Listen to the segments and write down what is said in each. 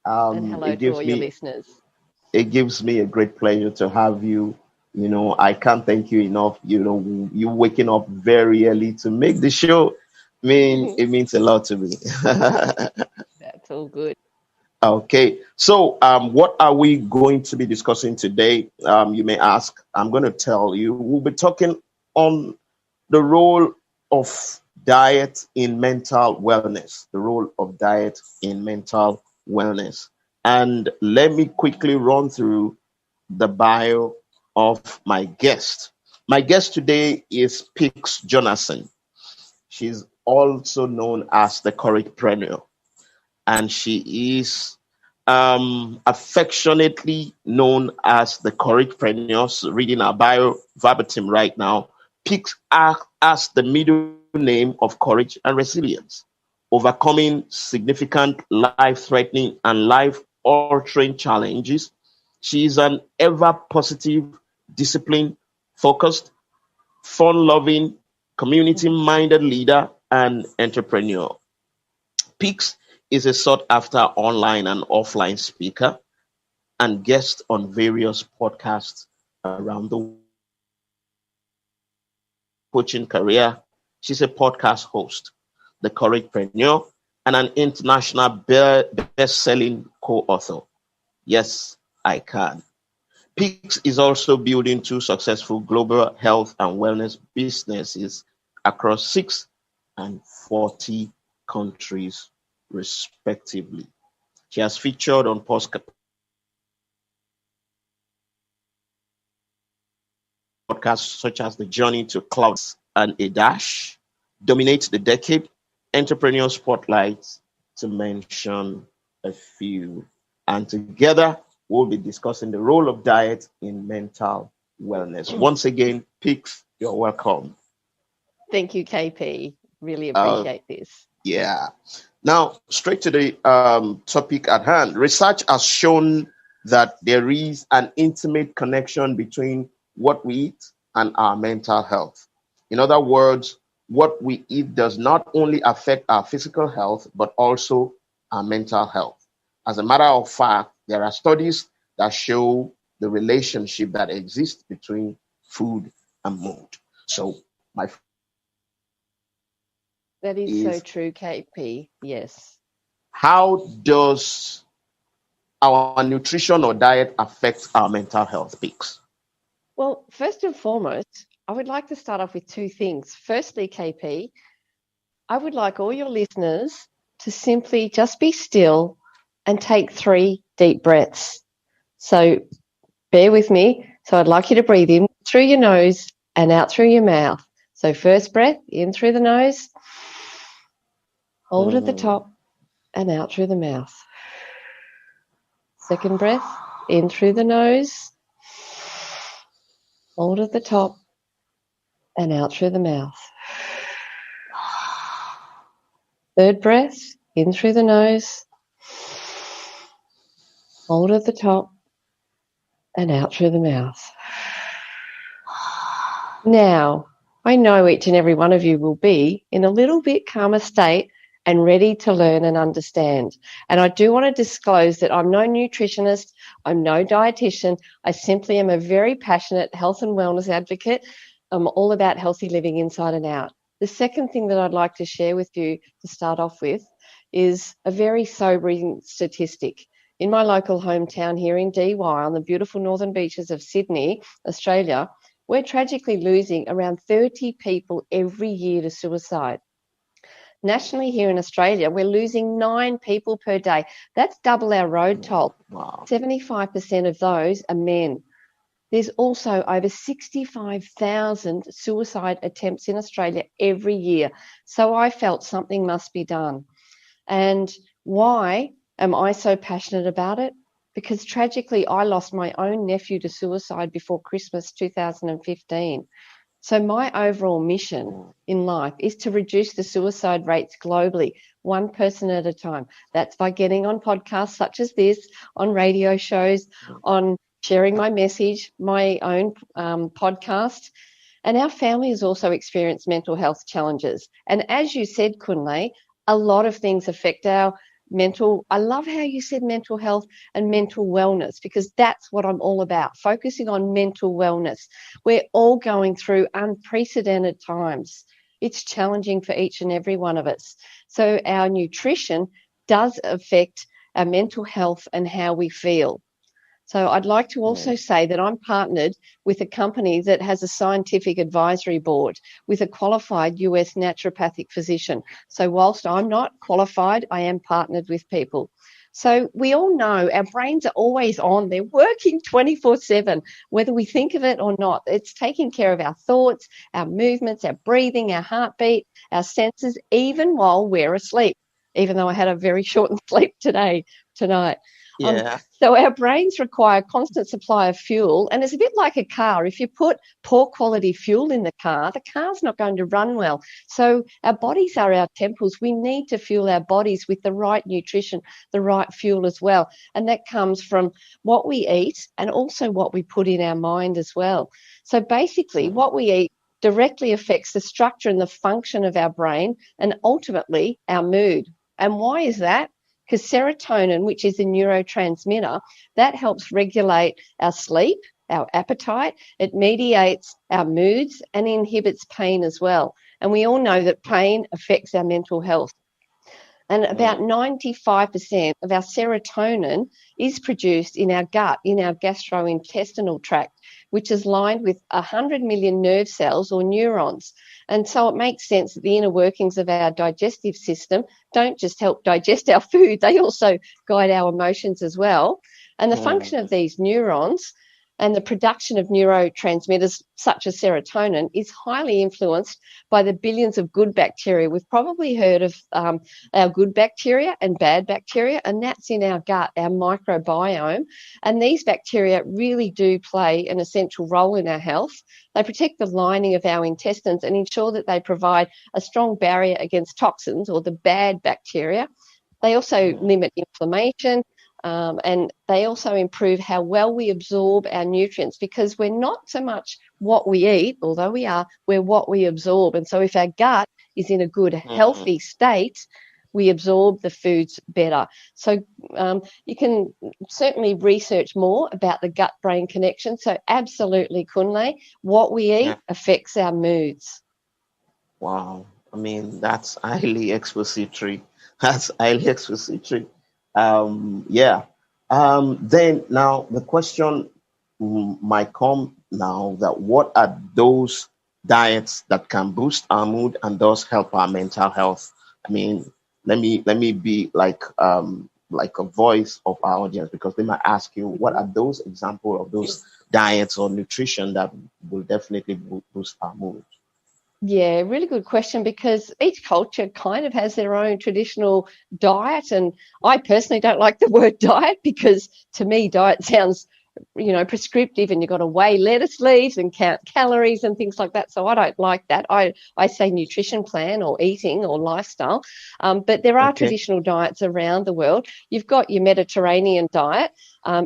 And hello It to gives all your me listeners. a great pleasure to have you. I can't thank you enough. You waking up very early to make the show. It means a lot to me. That's all good. Okay, so what are we going to be discussing today? You may ask. I'm going to tell you. We'll be talking on the role of diet in mental wellness. The role of diet in mental wellness. And let me quickly run through the bio of my guest. My guest today is PIX Jonasson. She's also known as the Couragepreneur, and she is affectionately known as the Couragepreneur. So reading her bio verbatim right now, PIX as the middle name of courage and resilience, overcoming significant life-threatening and life-altering challenges. She is an ever positive, disciplined, focused, fun-loving, community-minded leader and entrepreneur. PIX is a sought after online and offline speaker and guest on various podcasts around the coaching career. She's a podcast host, the Couragepreneur, and an international best-selling co-author. Yes, I can. PIX is also building two successful global health and wellness businesses across 6 and 40 countries, respectively. She has featured on podcasts such as The Journey to Clouds and A Dash, Dominate the Decade, Entrepreneur Spotlights, to mention a few. And together, we'll be discussing the role of diet in mental wellness. Once again, PIX, you're welcome. Thank you, KP. Really Uh, appreciate this. yeah. Now, straight to the topic at hand. Research has shown that there is an intimate connection between what we eat and our mental health. In other words, what we eat does not only affect our physical health, but also our mental health. As a matter of fact, there are studies that show the relationship that exists between food and mood. So, my That is so is true, KP. Yes. how does our nutrition or diet affect our mental health peaks? Well, first and foremost, I would like to start off with two things. Firstly, KP, I would like all your listeners to simply just be still and take 3 deep breaths. So bear with me. So I'd like you to breathe in through your nose and out through your mouth. So first breath, in through the nose, hold at the top and out through the mouth. Second breath, in through the nose, hold at the top and out through the mouth. Third breath, in through the nose, hold at the top and out through the mouth. Now, I know each and every one of you will be in a little bit calmer state and ready to learn and understand. And I do want to disclose that I'm no nutritionist, I'm no dietitian. I simply am a very passionate health and wellness advocate. I'm all about healthy living inside and out. The second thing that I'd like to share with you to start off with is a very sobering statistic. In my local hometown here in DY on the beautiful northern beaches of Sydney, Australia, we're tragically losing around 30 people every year to suicide. Nationally here in Australia, we're losing 9 people per day. That's double our road toll. Wow. 75% of those are men. There's also over 65,000 suicide attempts in Australia every year. So I felt something must be done. And why am I so passionate about it? Because tragically, I lost my own nephew to suicide before Christmas 2015. So my overall mission in life is to reduce the suicide rates globally, one person at a time. That's by getting on podcasts such as this, on radio shows, on sharing my message, my own podcast. And our family has also experienced mental health challenges. And as you said, Kunle, a lot of things affect our I love how you said mental health and mental wellness, because that's what I'm all about, focusing on mental wellness. We're all going through unprecedented times. It's challenging for each and every one of us. So our nutrition does affect our mental health and how we feel. So I'd like to also say that I'm partnered with a company that has a scientific advisory board with a qualified US naturopathic physician. So whilst I'm not qualified, I am partnered with people. So we all know our brains are always on. They're working 24/7, whether we think of it or not. It's taking care of our thoughts, our movements, our breathing, our heartbeat, our senses, even while we're asleep, even though I had a very short sleep tonight. Yeah. So our brains require a constant supply of fuel, and it's a bit like a car. If you put poor quality fuel in the car's not going to run well. So our bodies are our temples. We need to fuel our bodies with the right nutrition, the right fuel as well. And that comes from what we eat and also what we put in our mind as well. So basically, what we eat directly affects the structure and the function of our brain and ultimately our mood. And why is that? Because serotonin, which is a neurotransmitter, that helps regulate our sleep, our appetite. It mediates our moods and inhibits pain as well. And we all know that pain affects our mental health. And about 95% of our serotonin is produced in our gut, in our gastrointestinal tract, which is lined with 100 million nerve cells or neurons. And so it makes sense that the inner workings of our digestive system don't just help digest our food, they also guide our emotions as well. And the function of these neurons and the production of neurotransmitters such as serotonin is highly influenced by the billions of good bacteria. We've probably heard of our good bacteria and bad bacteria, and that's in our gut, our microbiome. And these bacteria really do play an essential role in our health. They protect the lining of our intestines and ensure that they provide a strong barrier against toxins or the bad bacteria. They also limit inflammation. And they also improve how well we absorb our nutrients, because we're not so much what we eat, although we are, we're what we absorb. And so if our gut is in a good, healthy state, we absorb the foods better. So you can certainly research more about the gut-brain connection. So absolutely, Kunle, what we eat affects our moods. Wow. I mean, that's highly expository. That's highly expository. Then now the question might come now, that what are those diets that can boost our mood and thus help our mental health? I mean, let me be like a voice of our audience, because they might ask you, what are those examples of those diets or nutrition that will definitely boost our mood? Yeah, really good question, because each culture kind of has their own traditional diet. And I personally don't like the word diet, because to me, diet sounds, prescriptive, and you've got to weigh lettuce leaves and count calories and things like that. So I don't like that. I say nutrition plan or eating or lifestyle. But there are traditional diets around the world. You've got your Mediterranean diet.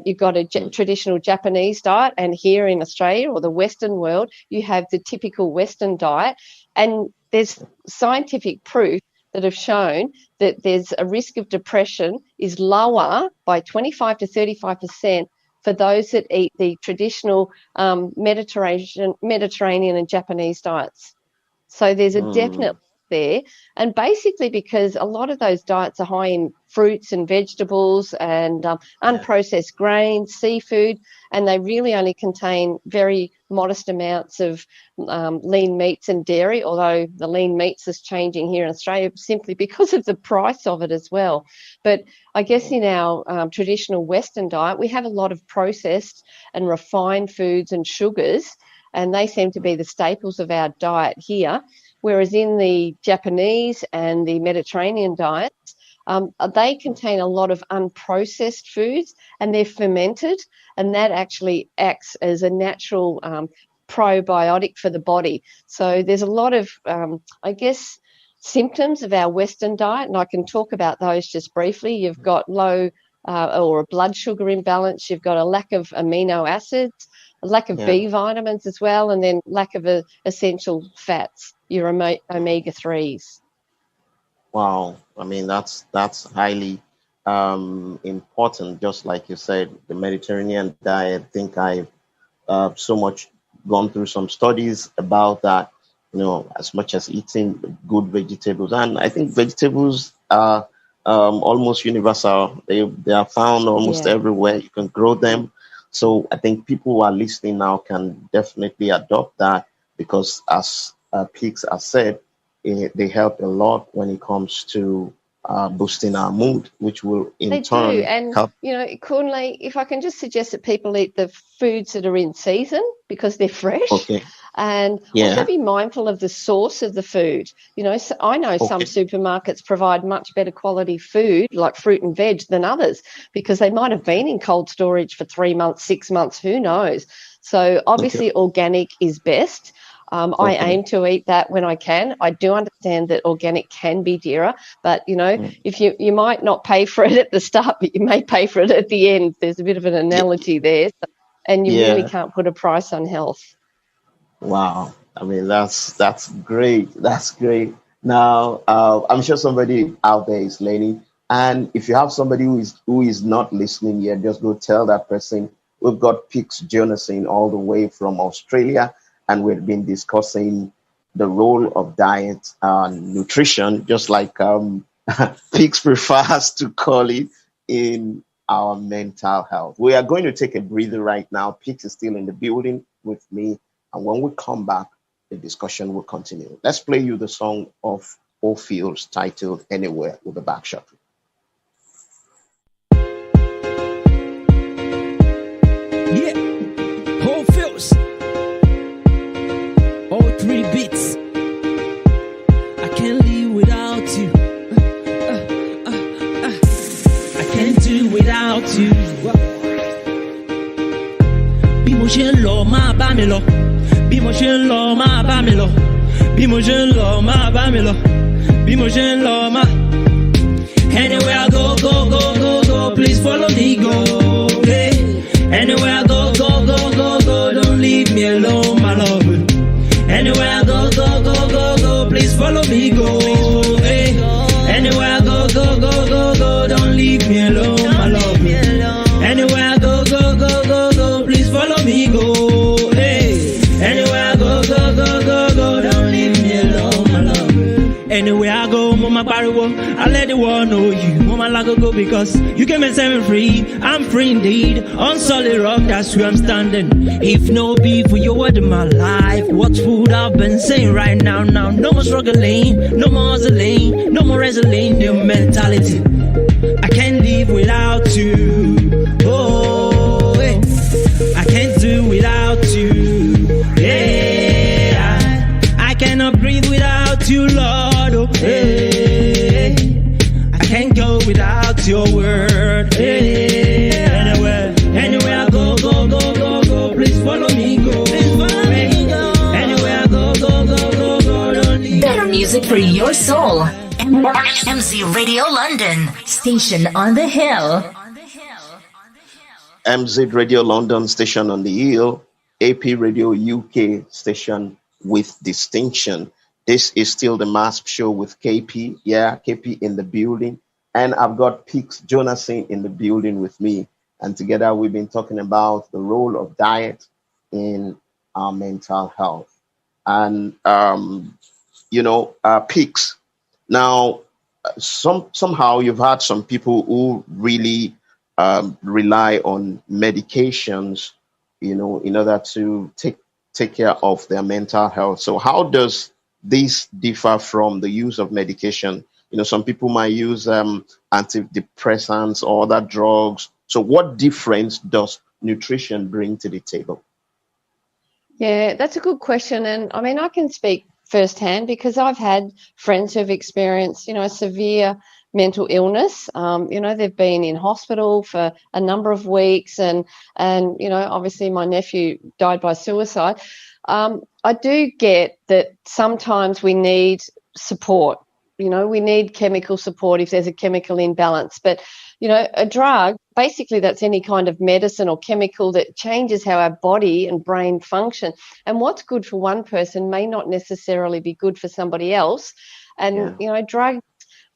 You've got a traditional Japanese diet, and here in Australia or the Western world, you have the typical Western diet. And there's scientific proof that have shown that there's a risk of depression is lower by 25 to 35% for those that eat the traditional Mediterranean and Japanese diets. So there's a definite there. And basically because a lot of those diets are high in fruits and vegetables and unprocessed grains, seafood, and they really only contain very modest amounts of lean meats and dairy, although the lean meats is changing here in Australia simply because of the price of it as well. But I guess in our traditional Western diet, we have a lot of processed and refined foods and sugars, and they seem to be the staples of our diet here. Whereas in the Japanese and the Mediterranean diets, they contain a lot of unprocessed foods, and they're fermented, and that actually acts as a natural probiotic for the body. So there's a lot of, symptoms of our Western diet, and I can talk about those just briefly. You've got low or a blood sugar imbalance. You've got a lack of amino acids, a lack of B vitamins as well, and then lack of essential fats, your omega-3s. Wow. I mean, that's highly important, just like you said, the Mediterranean diet. I think I've so much gone through some studies about that, as much as eating good vegetables. And I think vegetables are almost universal. They are found almost Yeah. everywhere. You can grow them. So I think people who are listening now can definitely adopt that because, as Peaks has said, they help a lot when it comes to boosting our mood, which will in They do. turn And, help. Cornley, if I can just suggest that people eat the foods that are in season because they're fresh, Okay. and also Yeah. be mindful of the source of the food. So I know some Okay. supermarkets provide much better quality food, like fruit and veg, than others because they might have been in cold storage for 3 months, 6 months, who knows? So Okay. obviously organic is best. I Okay. aim to eat that when I can. I do understand that organic can be dearer, but Mm. if you might not pay for it at the start, but you may pay for it at the end. There's a bit of an analogy there, and you really Yeah. can't put a price on health. Wow. I mean, that's great. That's great. Now, I'm sure somebody out there is learning, and if you have somebody who is not listening yet, just go tell that person. We've got PIX Jonasson all the way from Australia, and we've been discussing the role of diet and nutrition, just like PIX prefers to call it, in our mental health. We are going to take a breather right now. PIX is still in the building with me. And when we come back, the discussion will continue. Let's play you the song of Ophio's titled Anywhere. We'll be back shortly. Yeah, Ophio's. All 3 beats. I can't live without you. I can't do without you. Bí mo ṣe ń lọ máa bá mi lọ. Bí mo ṣe ń lọ máa bá mi lọ. Bí mo ṣe ń lọ máa bá mi lọ. Bí mo ṣe ń lọ máa. Anywhere I go, go, go, go, go, please follow me, go. Hey. Anywhere I go, go, go, go, go, don't leave me alone, my love. Anywhere I go, go, go, go, go, please follow me, go. Hey. Anywhere I go, go, go, go, go, don't leave me alone, my love. Anywhere I go, go, go, go, go, please follow me, go. Hey. Anywhere I go, go, go, go, go, don't leave me alone, my love. Anywhere I go, mama pariwo, I let the world know you. Mama lago go because you came and set me free. I'm free indeed, on solid rock, that's where I'm standing. If no beef for your word in my life, what would I've been saying right now? Now, no more struggling, no more hustling, no more wrestling, new mentality. I can't live without you. Oh, hey. I can't do without you. Yeah, I cannot breathe without you, Lord. Oh, hey. I can't go without your word. Hey. Anywhere I go, go, go, go, go. Please follow me, go. Anywhere I go, go, go, go, go. Don't leave. Better music for your soul. MC Radio London, station on the hill. MZ Radio London, station on the hill. AP Radio UK, station with distinction. This is still the MHAASP show with KP. Yeah, KP in the building. And I've got PIX Jonasson in the building with me. And together we've been talking about the role of diet in our mental health. And, PIX. Now, somehow you've had some people who really rely on medications, in order to take care of their mental health. So how does this differ from the use of medication? Some people might use antidepressants or other drugs. So what difference does nutrition bring to the table? Yeah, that's a good question. And I mean, I can speak firsthand because I've had friends who've experienced, severe mental illness. They've been in hospital for a number of weeks and obviously my nephew died by suicide. I do get that sometimes we need support. We need chemical support if there's a chemical imbalance. But, a drug, basically that's any kind of medicine or chemical that changes how our body and brain function. And what's good for one person may not necessarily be good for somebody else. And, drugs,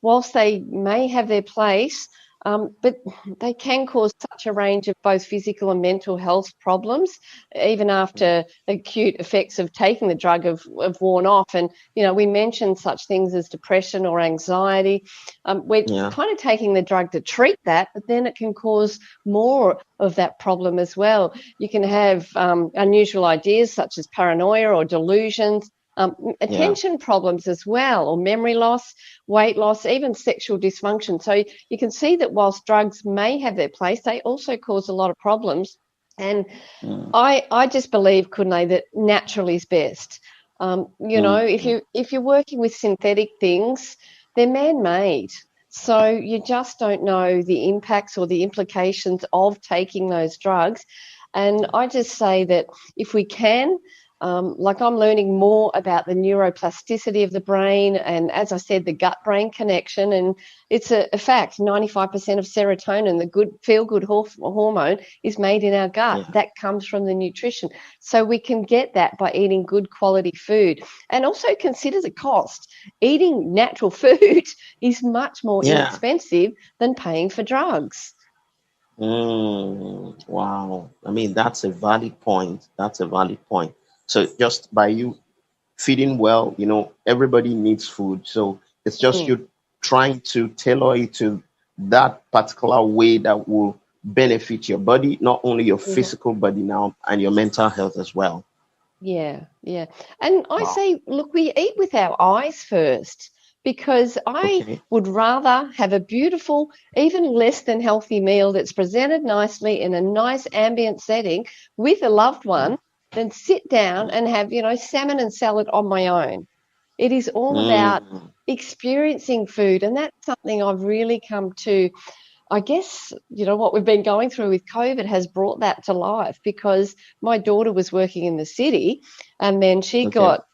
whilst they may have their place, But they can cause such a range of both physical and mental health problems, even after acute effects of taking the drug have worn off. And, we mentioned such things as depression or anxiety. We're kind of taking the drug to treat that, but then it can cause more of that problem as well. You can have unusual ideas such as paranoia or delusions, attention problems as well, or memory loss, weight loss, even sexual dysfunction. So you can see that whilst drugs may have their place, they also cause a lot of problems. And I just believe, Kunle, that natural is best. If you're working with synthetic things, they're man-made. So you just don't know the impacts or the implications of taking those drugs. And I just say that if we can, like I'm learning more about the neuroplasticity of the brain and, as I said, the gut-brain connection. And it's a fact, 95% of serotonin, the good feel-good hormone, is made in our gut. Yeah. That comes from the nutrition. So we can get that by eating good quality food. And also consider the cost. Eating natural food is much more inexpensive than paying for drugs. Wow. I mean, that's a valid point. So just by you feeding well, everybody needs food. So it's just you trying to tailor it to that particular way that will benefit your body, not only your physical body now, and your mental health as well. Yeah. And I say, look, we eat with our eyes first, because I would rather have a beautiful, even less than healthy meal that's presented nicely in a nice ambient setting with a loved one than sit down and have, salmon and salad on my own. It is all about experiencing food. And that's something I've really come to, I guess, what we've been going through with COVID has brought that to life, because my daughter was working in the city and then she got,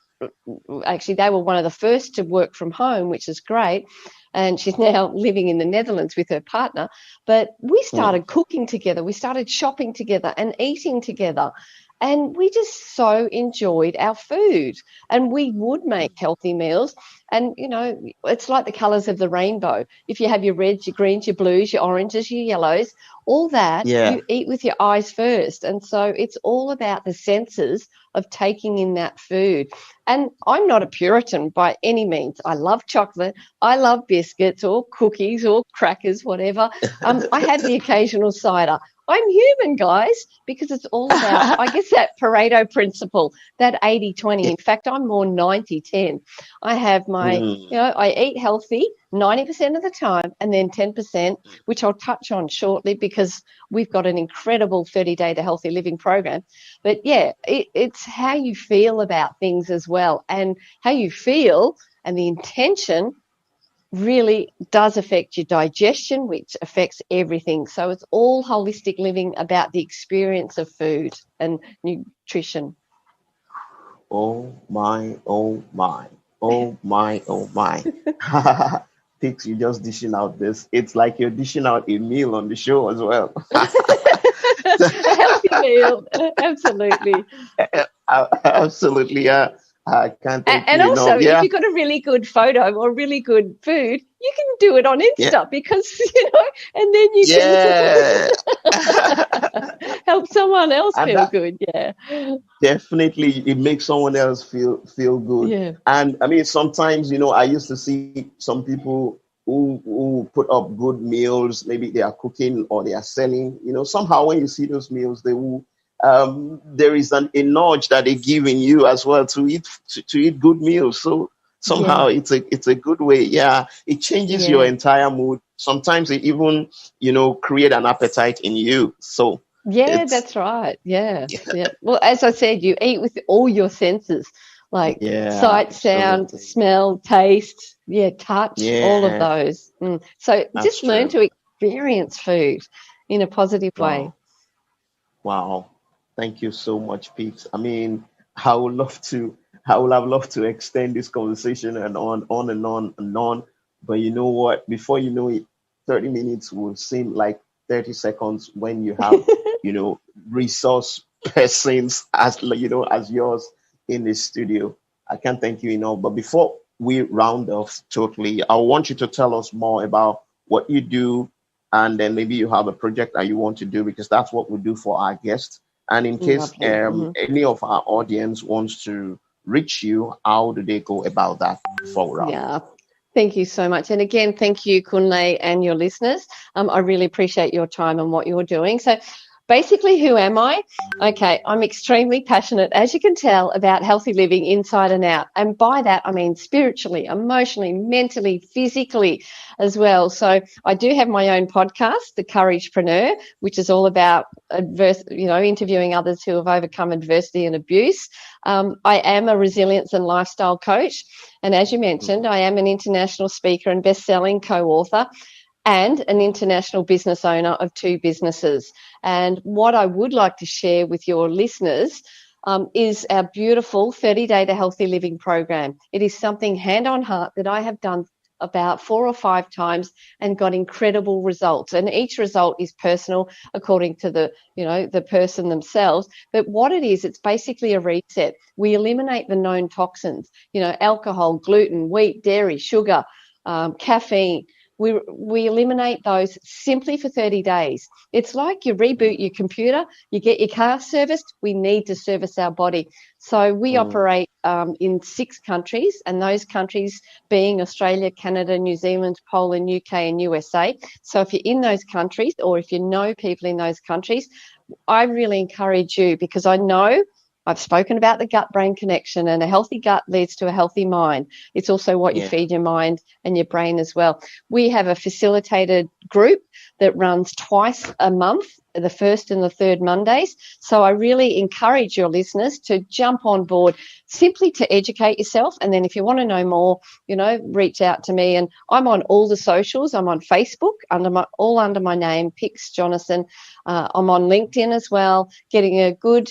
actually, they were one of the first to work from home, which is great. And she's now living in the Netherlands with her partner. But we started cooking together. We started shopping together and eating together. And we just so enjoyed our food. And we would make healthy meals. And, it's like the colours of the rainbow. If you have your reds, your greens, your blues, your oranges, your yellows, all that, you eat with your eyes first. And so it's all about the senses of taking in that food. And I'm not a Puritan by any means. I love chocolate. I love biscuits or cookies or crackers, whatever. I have the occasional cider. I'm human, guys, because it's all about, I guess, that Pareto principle, that 80-20. In fact, I'm more 90-10. I have my, I eat healthy 90% of the time, and then 10%, which I'll touch on shortly, because we've got an incredible 30-day to healthy living program. But it's how you feel about things as well, and how you feel and the intention really does affect your digestion, which affects everything. So it's all holistic living about the experience of food and nutrition. Oh my. PIX, you're just dishing out this. It's like you're dishing out a meal on the show as well. A healthy meal, absolutely. Absolutely, yeah. I can't. And also, if you've got a really good photo or really good food, you can do it on Insta because, and then you can help someone else feel good. Yeah, definitely, it makes someone else feel good. Yeah. And I mean, sometimes, I used to see some people who put up good meals. Maybe they are cooking or they are selling. Somehow when you see those meals, they will. There is a nudge that they give in you as well to eat good meals. So somehow it's a good way. Yeah, it changes your entire mood. Sometimes it even create an appetite in you. So that's right. Yeah. Well, as I said, you eat with all your senses, like sight, sound, smell, taste, touch, all of those. So just learn to experience food in a positive way. Wow. Thank you so much, PIX. I mean, I would have loved to extend this conversation and on and on and on. But you know what? Before you know it, 30 minutes will seem like 30 seconds when you have, resource persons as yours in the studio. I can't thank you enough. But before we round off totally, I want you to tell us more about what you do, and then maybe you have a project that you want to do, because that's what we do for our guests. And in case any of our audience wants to reach you, how do they go about that before we're out? Yeah. Thank you so much. And again, thank you, Kunle, and your listeners. I really appreciate your time and what you're doing. So basically, who am I? Okay, I'm extremely passionate, as you can tell, about healthy living inside and out. And by that, I mean spiritually, emotionally, mentally, physically as well. So I do have my own podcast, The Couragepreneur, which is all about interviewing others who have overcome adversity and abuse. I am a resilience and lifestyle coach. And as you mentioned, I am an international speaker and best-selling co-author, and an international business owner of 2 businesses. And what I would like to share with your listeners is our beautiful 30-day to healthy living program. It is something hand on heart that I have done about 4 or 5 times and got incredible results. And each result is personal according to the person themselves. But what it is, it's basically a reset. We eliminate the known toxins, alcohol, gluten, wheat, dairy, sugar, caffeine. We eliminate those simply for 30 days. It's like you reboot your computer, you get your car serviced. We need to service our body. So we operate in 6 countries, and those countries being Australia, Canada, New Zealand, Poland, UK, and USA. So if you're in those countries, or if you know people in those countries, I really encourage you, because I know I've spoken about the gut-brain connection, and a healthy gut leads to a healthy mind. It's also what you feed your mind and your brain as well. We have a facilitated group that runs twice a month, the first and the third Mondays. So I really encourage your listeners to jump on board simply to educate yourself. And then if you want to know more, reach out to me. And I'm on all the socials. I'm on Facebook under my name, PIX Jonasson. I'm on LinkedIn as well, getting a good,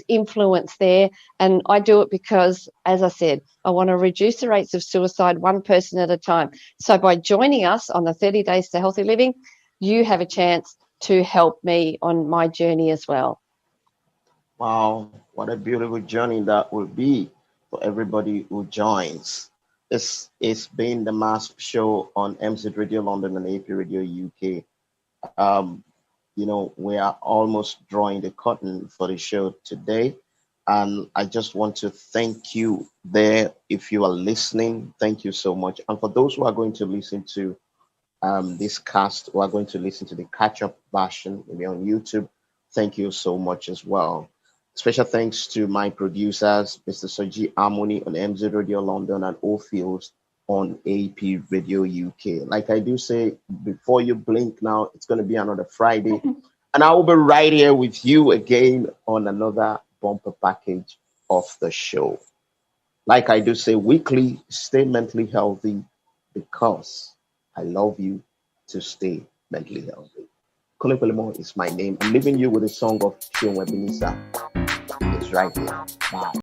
influence there. And I do it because, as I said, I want to reduce the rates of suicide one person at a time. So by joining us on the 30 Days to Healthy Living, you have a chance to help me on my journey as well. Wow, what a beautiful journey that will be for everybody who joins. This is been the MHAASP show on MZ Radio London and AP Radio UK. We are almost drawing the curtain for the show today. And I just want to thank you there. If you are listening, thank you so much. And for those who are going to listen to this cast, who are going to listen to the catch-up version, maybe on YouTube, thank you so much as well. Special thanks to my producers, Mr. Soji Harmony on MZ Radio London and Ophils on AP Radio UK. Like I do say, before you blink now, it's going to be another Friday. And I will be right here with you again on another bumper package of the show. Like I do say weekly, stay mentally healthy, because I love you to stay mentally healthy. Kunle is my name. I'm leaving you with a song of Chion Webinisa. It's right here. Bye.